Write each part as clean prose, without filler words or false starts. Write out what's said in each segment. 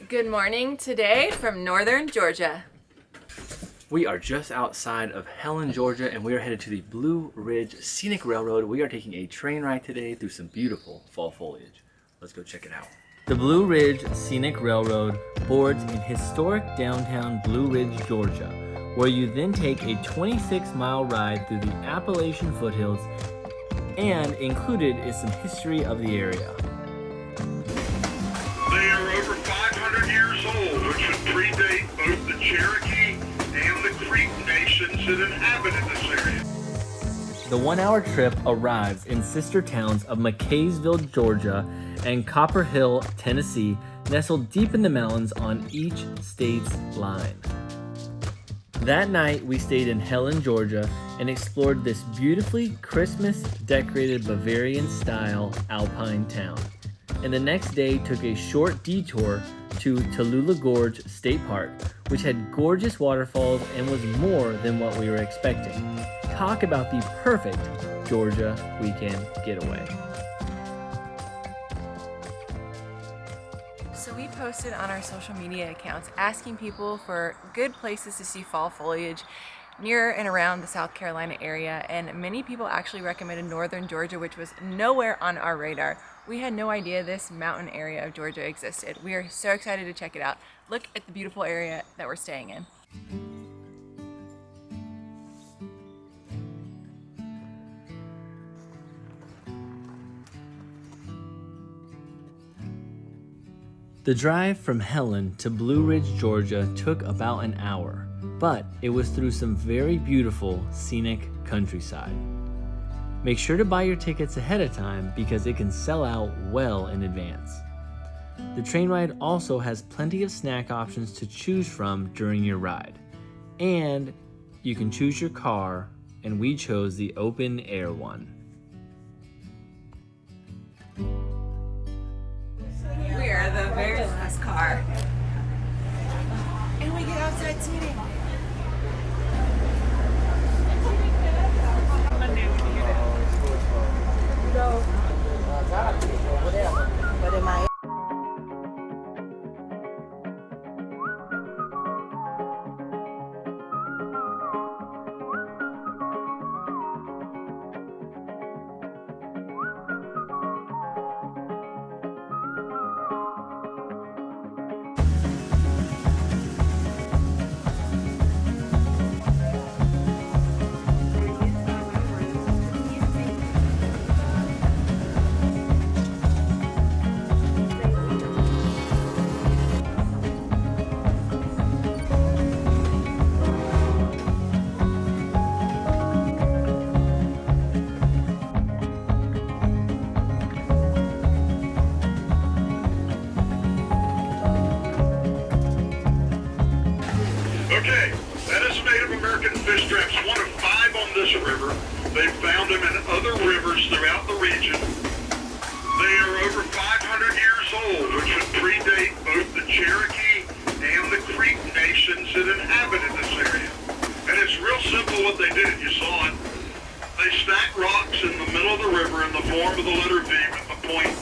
Good morning today from northern Georgia. We are just outside of Helen, Georgia, and we are headed to the Blue Ridge Scenic Railroad. We are taking a train ride today through some beautiful fall foliage. Let's go check it out. The Blue Ridge Scenic Railroad boards in historic downtown Blue Ridge, Georgia, where you then take a 26-mile ride through the Appalachian foothills, and included is some history of the area. They are over 500 years old, which would predate both the Cherokee and the Creek nations that inhabited this area. The 1-hour trip arrives in sister towns of McKaysville, Georgia, and Copper Hill, Tennessee, nestled deep in the mountains on each state's line. That night, we stayed in Helen, Georgia, and explored this beautifully Christmas-decorated Bavarian-style alpine town. And the next day took a short detour to Tallulah Gorge State Park, which had gorgeous waterfalls and was more than what we were expecting. Talk about the perfect Georgia weekend getaway. So we posted on our social media accounts asking people for good places to see fall foliage near and around the South Carolina area, and many people actually recommended northern Georgia, which was nowhere on our radar. We had no idea this mountain area of Georgia existed. We are so excited to check it out. Look at the beautiful area that we're staying in. The drive from Helen to Blue Ridge, Georgia took about an hour, but it was through some very beautiful scenic countryside. Make sure to buy your tickets ahead of time because it can sell out well in advance. The train ride also has plenty of snack options to choose from during your ride. And you can choose your car, and we chose the open air one. We are the very last car. And we get outside seating. Okay, that is Native American fish traps, one of 5 on this river. They've found them in other rivers throughout the region. They are over 500 years old, which would predate both the Cherokee and the Creek nations that inhabited this area. And it's real simple what they did. You saw it. They stacked rocks in the middle of the river in the form of the letter V with the point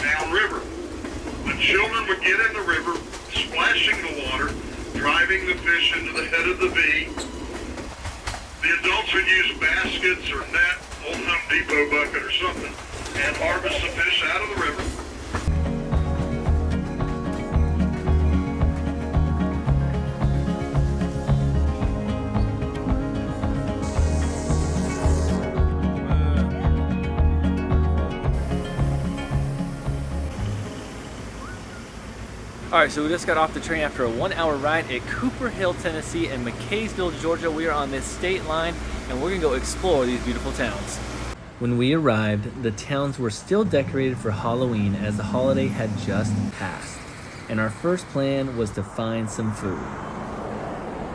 downriver. The children would get in the river, splashing the water, driving the fish into the head of the V. The adults would use baskets or net, old Home Depot bucket or something, and harvest the fish out of the river. Alright, so we just got off the train after a 1-hour ride at Copper Hill, Tennessee and McKaysville, Georgia. We are on this state line and we're gonna go explore these beautiful towns. When we arrived, the towns were still decorated for Halloween as the holiday had just passed. And our first plan was to find some food.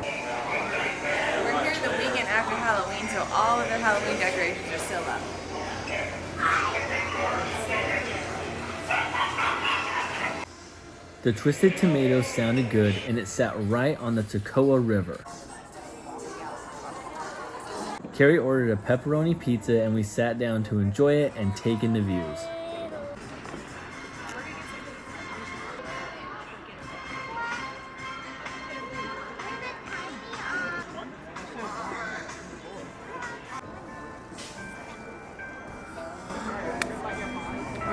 We're here the weekend after Halloween, so all of the Halloween decorations are still up. The twisted tomatoes sounded good and it sat right on the Toccoa River. Kari ordered a pepperoni pizza and we sat down to enjoy it and take in the views.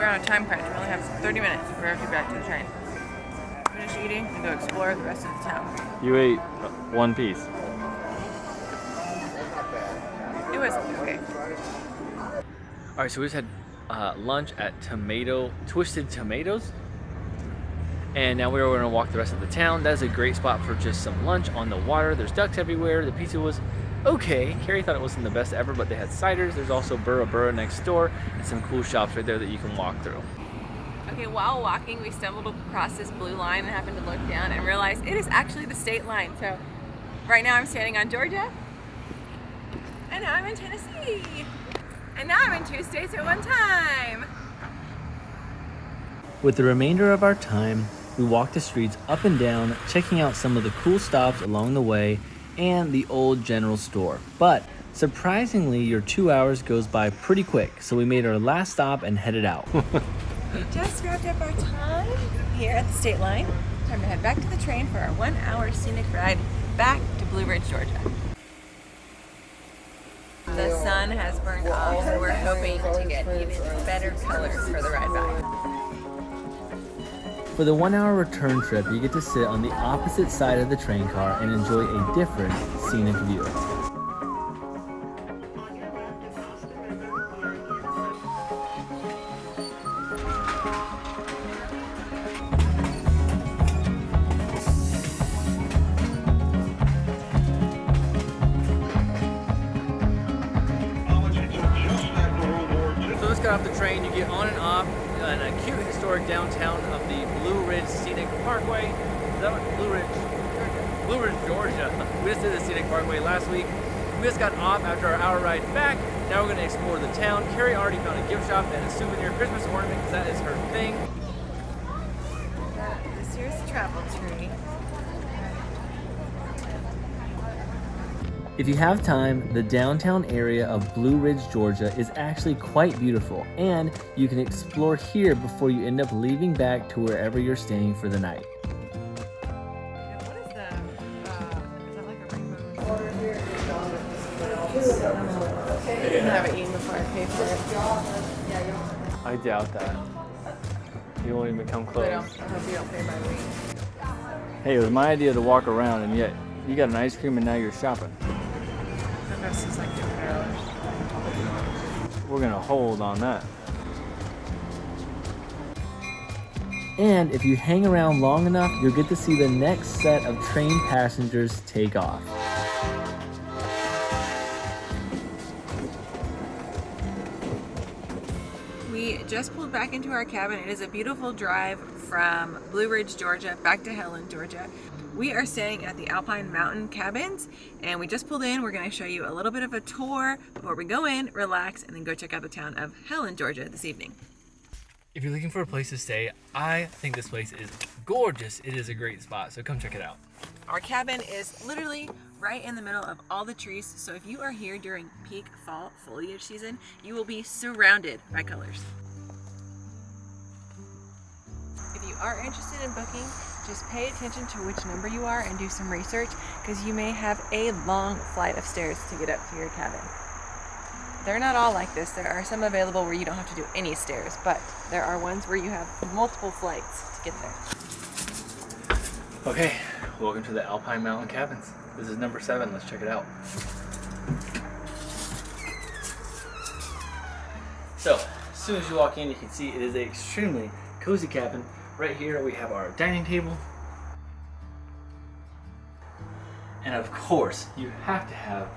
we're on a time crunch. We only have 30 minutes before we have to get back to the train. Finish eating and go explore the rest of the town. You ate one piece. It was okay. All right, so we just had lunch at Twisted Tomatoes. And now we're going to walk the rest of the town. That's a great spot for just some lunch on the water. There's ducks everywhere. The pizza was okay. Kari thought it wasn't the best ever, but they had ciders. There's also Burra next door and some cool shops right there that you can walk through. Okay, while walking, we stumbled across this blue line and happened to look down and realize it is actually the state line. So right now I'm standing on Georgia, and now I'm in Tennessee, and now I'm in 2 states at one time. With the remainder of our time, we walked the streets up and down, checking out some of the cool stops along the way and the old general store. But surprisingly, your 2 hours goes by pretty quick, so we made our last stop and headed out. We just wrapped up our time here at the state line. Time to head back to the train for our 1 hour scenic ride back to Blue Ridge, Georgia. The sun has burned off, so we're hoping to get even better colors for the ride back. For the 1 hour return trip, you get to sit on the opposite side of the train car and enjoy a different scenic view. So let's get off the train, you get on and off an cute historic downtown of the Blue Ridge Scenic Parkway. Is that what? Blue Ridge, Georgia. We just did the Scenic Parkway last week. We just got off after our hour ride back. Now we're going to explore the town. Kari already found a gift shop and a souvenir Christmas ornament because that is her thing. This year's travel tree. If you have time, the downtown area of Blue Ridge, Georgia is actually quite beautiful, and you can explore here before you end up leaving back to wherever you're staying for the night. What is that? Is that like a rainbow? I haven't eaten before I pay for it. I doubt that. You won't even come close. I hope you don't pay by weight. Hey, it was my idea to walk around, and yet you got an ice cream and now you're shopping. This is like $200. We're gonna hold on that. And if you hang around long enough, you'll get to see the next set of train passengers take off. We just pulled back into our cabin. It is a beautiful drive from Blue Ridge, Georgia, back to Helen, Georgia. We are staying at the Alpine Mountain Cabins, and we just pulled in. We're going to show you a little bit of a tour before we go in, relax, and then go check out the town of Helen, Georgia this evening. If you're looking for a place to stay, I think this place is gorgeous. It is a great spot, so come check it out. Our cabin is literally right in the middle of all the trees, so if you are here during peak fall foliage season, you will be surrounded by colors. If you are interested in booking, just pay attention to which number you are and do some research, because you may have a long flight of stairs to get up to your cabin. They're not all like this. There are some available where you don't have to do any stairs, but there are ones where you have multiple flights to get there. Okay, welcome to the Alpine Mountain Cabins. This is number 7. Let's check it out. So, as soon as you walk in, you can see it is an extremely cozy cabin. Right here we have our dining table. And of course, you have to have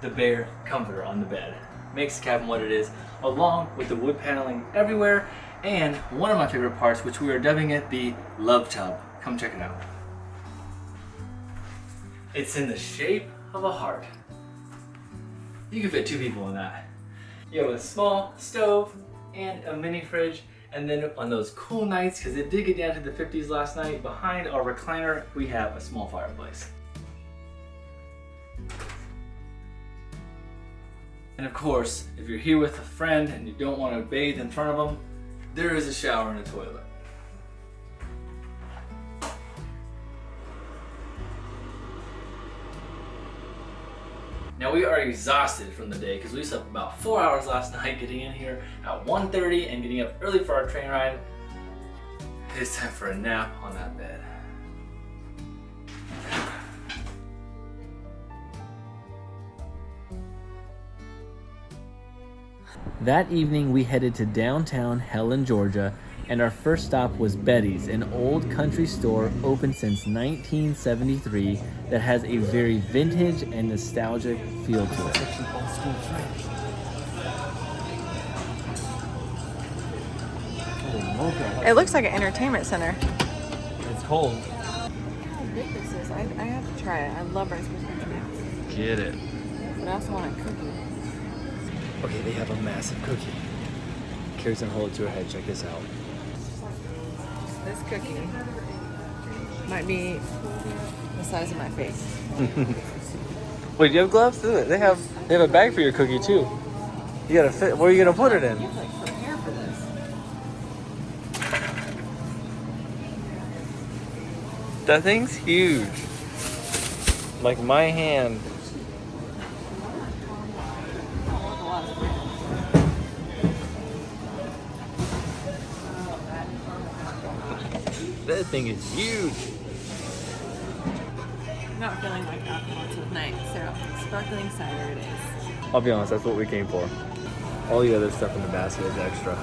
the bear comforter on the bed. Makes the cabin what it is, along with the wood paneling everywhere, and one of my favorite parts, which we are dubbing it the love tub. Come check it out. It's in the shape of a heart. You can fit 2 people in that. You have a small stove and a mini fridge, and then on those cool nights, because it did get down to the 50s last night, behind our recliner we have a small fireplace. And of course, if you're here with a friend and you don't want to bathe in front of them, there is a shower and a toilet. Now we are exhausted from the day because we slept about 4 hours last night getting in here at 1:30 and getting up early for our train ride. It's time for a nap on that bed. That evening we headed to downtown Helen, Georgia, and our first stop was Betty's, an old country store open since 1973 that has a very vintage and nostalgic feel to it. It looks like an entertainment center. It's cold. How big this is. I have to try it. I love Rice Krispies treats. Get it. But I also want a cookie. Okay, they have a massive cookie. Kari's gonna hold it to her head. Check this out. This cookie might be the size of my face. Wait, do you have gloves? They have a bag for your cookie too. You gotta fit. Where are you gonna put it in? You have to like prepare for this. That thing's huge. Like my hand. That thing is huge. I'm not feeling like alcohol tonight, so sparkling cider it is. I'll be honest, that's what we came for. All the other stuff in the basket is extra.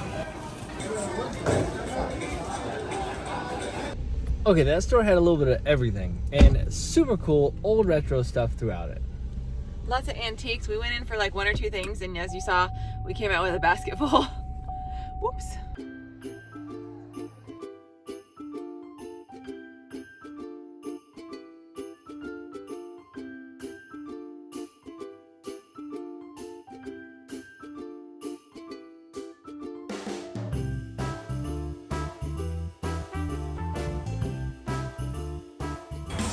Okay, that store had a little bit of everything and super cool old retro stuff throughout it. Lots of antiques. We went in for like one or two things, and as you saw, we came out with a basket full. Whoops.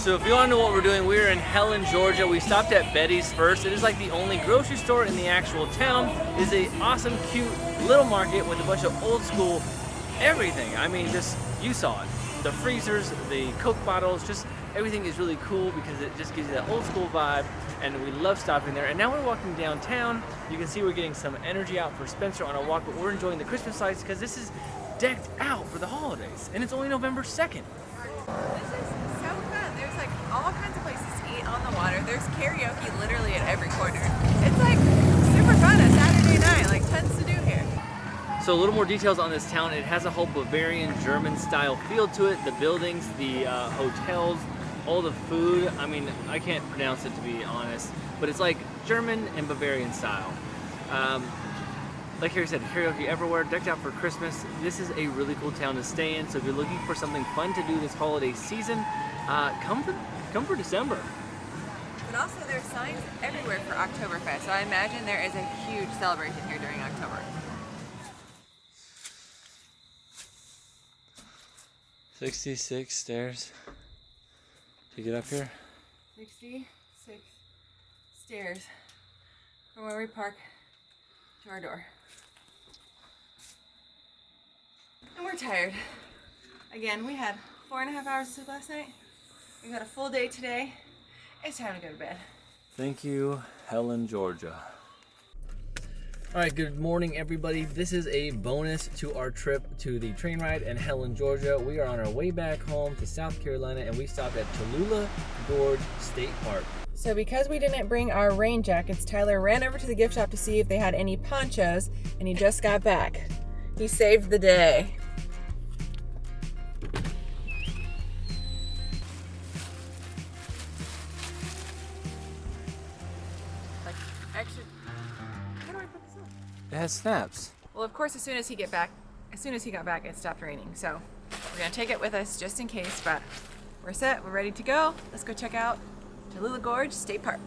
So if you want to know what we're doing, we're in Helen, Georgia. We stopped at Betty's first. It is like the only grocery store in the actual town. It is an awesome, cute little market with a bunch of old school everything. I mean, just, you saw it. The freezers, the Coke bottles, just everything is really cool because it just gives you that old school vibe, and we love stopping there. And now we're walking downtown. You can see we're getting some energy out for Spencer on our walk, but we're enjoying the Christmas lights because this is decked out for the holidays, and it's only November 2nd. This is so fun. There's like all kinds of places to eat on the water. There's karaoke literally at every corner. It's like super fun a Saturday night, like tons to do here. So a little more details on this town. It has a whole Bavarian German style feel to it. The buildings, the hotels, all the food. I mean, I can't pronounce it to be honest, but it's like German and Bavarian style. Like Kari said, karaoke everywhere, decked out for Christmas. This is a really cool town to stay in, so if you're looking for something fun to do this holiday season, come for December. But also there's signs everywhere for Oktoberfest, so I imagine there is a huge celebration here during October. 66 stairs to get up here. 66 stairs from where we park to our door. And we're tired. Again, we had 4.5 hours of sleep last night. We got a full day today. It's time to go to bed. Thank you, Helen, Georgia. All right, good morning, everybody. This is a bonus to our trip to the train ride in Helen, Georgia. We are on our way back home to South Carolina, and we stopped at Tallulah Gorge State Park. So because we didn't bring our rain jackets, Tyler ran over to the gift shop to see if they had any ponchos, and he just got back. He saved the day. Like, actually, how do I put this on? It has snaps. Well, of course, as soon as he got back, it stopped raining. So we're gonna take it with us just in case, but we're set, we're ready to go. Let's go check out Tallulah Gorge State Park.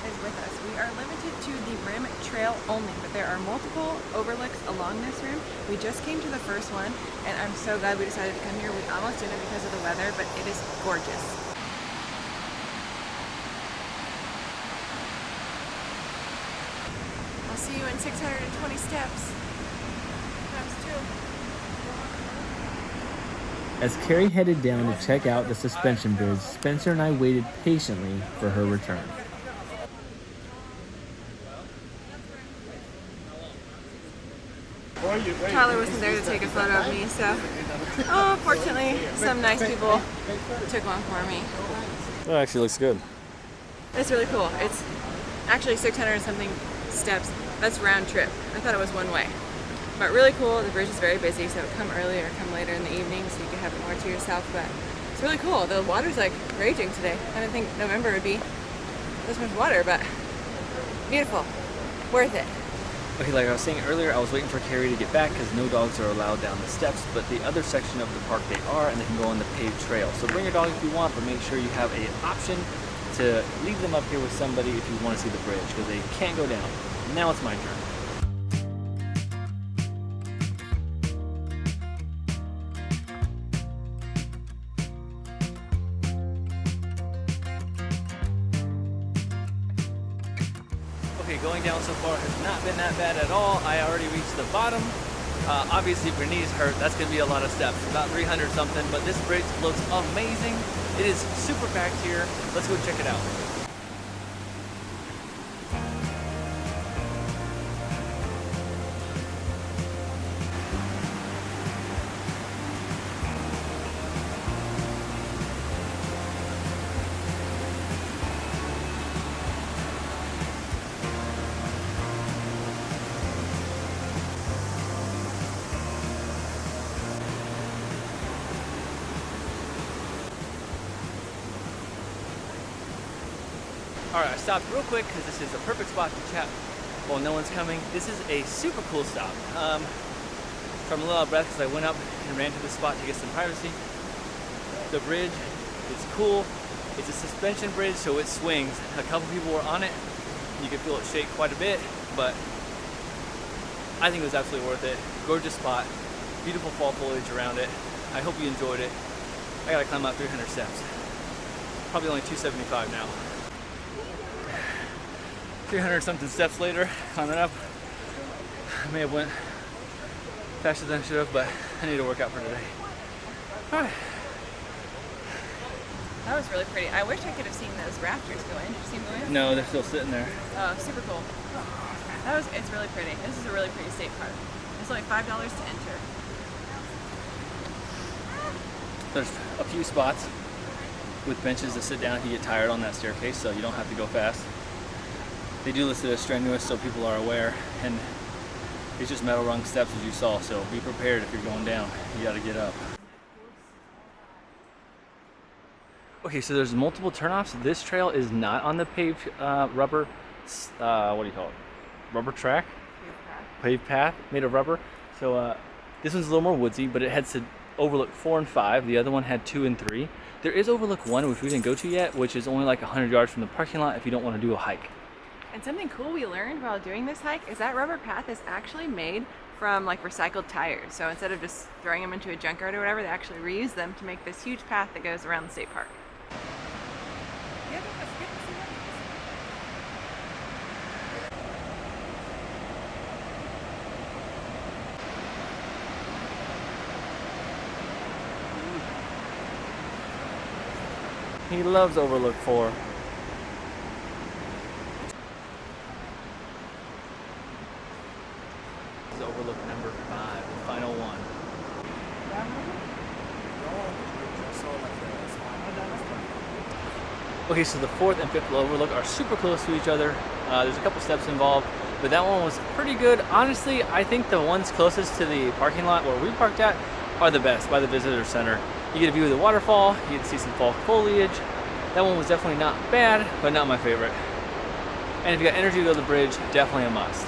is with us. We are limited to the rim trail only, but there are multiple overlooks along this rim. We just came to the first one, and I'm so glad we decided to come here. We almost didn't because of the weather, but it is gorgeous. I'll see you in 620 steps. Times 2. As Kari headed down to check out the suspension bridge, Spencer and I waited patiently for her return. Tyler wasn't there to take a photo of me, so fortunately some nice people took one for me. That actually looks good. It's really cool. It's actually 600 and something steps. That's round trip. I thought it was one way. But really cool. The bridge is very busy, so come early or come later in the evening so you can have it more to yourself. But it's really cool. The water's like raging today. I didn't think November would be this much water, but beautiful. Worth it. Okay, like I was saying earlier, I was waiting for Kari to get back because no dogs are allowed down the steps, but the other section of the park they are, and they can go on the paved trail. So bring your dog if you want, but make sure you have an option to leave them up here with somebody if you want to see the bridge, because they can't go down. Now it's my turn. Okay, going down so far has not been that bad at all. I already reached the bottom. Obviously, if your knees hurt, that's gonna be a lot of steps, about 300 something, but this bridge looks amazing. It is super packed here. Let's go check it out. Alright, I stopped real quick because this is a perfect spot to chat while no one's coming. This is a super cool stop. I'm a little out of breath because I went up and ran to the spot to get some privacy. The bridge is cool. It's a suspension bridge, so it swings. A couple people were on it. You can feel it shake quite a bit, but I think it was absolutely worth it. Gorgeous spot. Beautiful fall foliage around it. I hope you enjoyed it. I gotta climb out 300 steps. Probably only 275 now. 300 something steps later, climbing up. I may have went faster than I should have, but I need to work out for today. All right. That was really pretty. I wish I could have seen those rafters go in. Did you see them go in? No, they're still sitting there. Oh, super cool. It's really pretty. This is a really pretty state park. It's only $5 to enter. There's a few spots with benches to sit down if you get tired on that staircase, so you don't have to go fast. They do list it as strenuous so people are aware, and it's just metal rung steps as you saw, so be prepared if you're going down. You gotta get up. Okay, so there's multiple turnoffs. This trail is not on the paved rubber, what do you call it? Rubber track? Paved path made of rubber. So this one's a little more woodsy, but it heads to overlook 4 and 5. The other one had 2 and 3. There is overlook 1, which we didn't go to yet, which is only like 100 yards from the parking lot if you don't want to do a hike. And something cool we learned while doing this hike is that rubber path is actually made from like recycled tires. So instead of just throwing them into a junkyard or whatever, they actually reuse them to make this huge path that goes around the state park. He loves overlook 4. This is overlook number 5, the final one. Okay, so the 4th and 5th overlook are super close to each other. There's a couple steps involved, but that one was pretty good. Honestly, I think the ones closest to the parking lot where we parked at are the best, by the visitor center. You get a view of the waterfall, you get to see some fall foliage. That one was definitely not bad, but not my favorite. And if you got energy to go to the bridge, definitely a must.